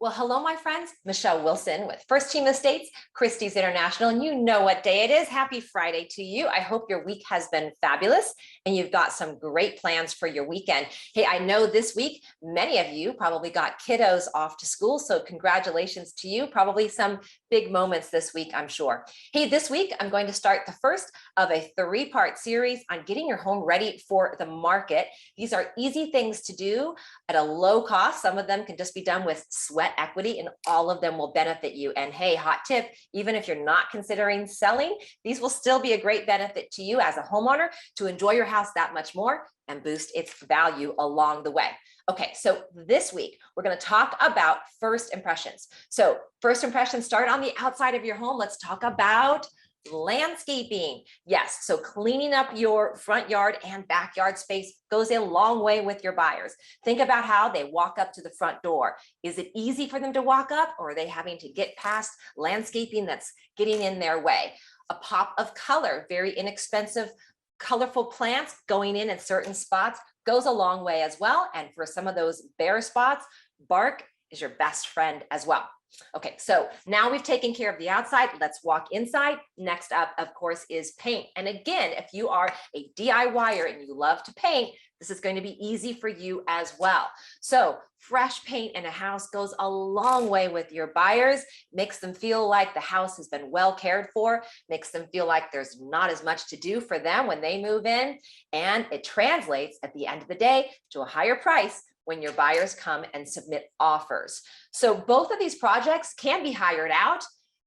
Well, hello, my friends. Michelle Wilson with First Team Estates, Christie's International, and you know what day it is. Happy Friday to you. I hope your week has been fabulous and you've got some great plans for your weekend. Hey, I know this week, many of you probably got kiddos off to school, so congratulations to you. Probably some big moments this week, I'm sure. Hey, this week, I'm going to start the first of a three-part series on getting your home ready for the market. These are easy things to do at a low cost. Some of them can just be done with sweat equity, and all of them will benefit you. And hey, hot tip, even if you're not considering selling, these will still be a great benefit to you as a homeowner to enjoy your house that much more and boost its value along the way. Okay, so this week, we're going to talk about first impressions. So first impressions start on the outside of your home. Let's talk about landscaping. Yes, so cleaning up your front yard and backyard space goes a long way with your buyers. Think about how they walk up to the front door. Is it easy for them to walk up, or are they having to get past landscaping that's getting in their way? A pop of color, very inexpensive, colorful plants going in certain spots goes a long way as well. And for some of those bare spots, bark is your best friend as well. Okay, so now we've taken care of the outside. Let's walk inside. Next up, of course, is paint. And again, if you are a DIYer and you love to paint, this is going to be easy for you as well. So fresh paint in a house goes a long way with your buyers, makes them feel like the house has been well cared for, makes them feel like there's not as much to do for them when they move in. And it translates at the end of the day to a higher price when your buyers come and submit offers. So both of these projects can be hired out,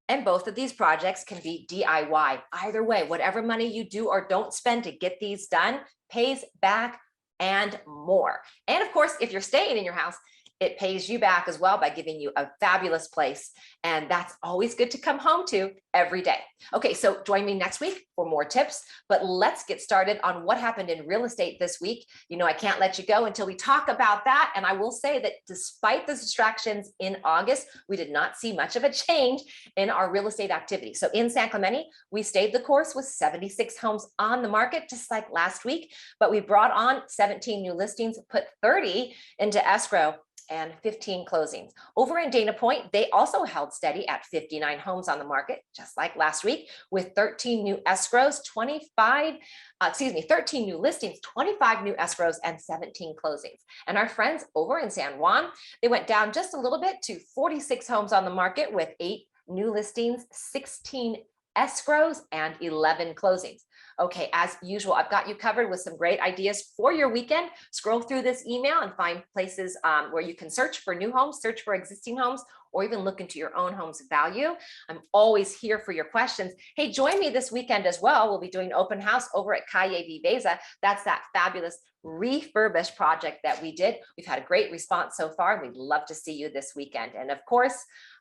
and both of these projects can be DIY. Either way, whatever money you do or don't spend to get these done pays back and more. And of course, if you're staying in your house, it pays you back as well by giving you a fabulous place. And that's always good to come home to every day. Okay, so join me next week for more tips, but let's get started on what happened in real estate this week. You know, I can't let you go until we talk about that. And I will say that despite the distractions in August, we did not see much of a change in our real estate activity. So in San Clemente, we stayed the course with 76 homes on the market, just like last week, but we brought on 17 new listings, put 30 into escrow, and 15 closings. Over in Dana Point, they also held steady at 59 homes on the market, just like last week, with 13 new escrows, 13 new listings, 25 new escrows, and 17 closings. And our friends over in San Juan, they went down just a little bit to 46 homes on the market with 8 new listings, 16 escrows, and 11 closings. Okay, as usual, I've got you covered with some great ideas for your weekend. Scroll through this email and find places where you can search for new homes, search for existing homes, or even look into your own home's value. I'm always here for your questions. Hey, join me this weekend as well. We'll be doing open house over at Calle Viveza. That's that fabulous refurbished project that we did. We've had a great response so far, and we'd love to see you this weekend. And of course,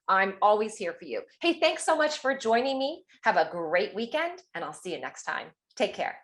I'm always here for you. Hey, thanks so much for joining me. Have a great weekend, and I'll see you next time. Take care.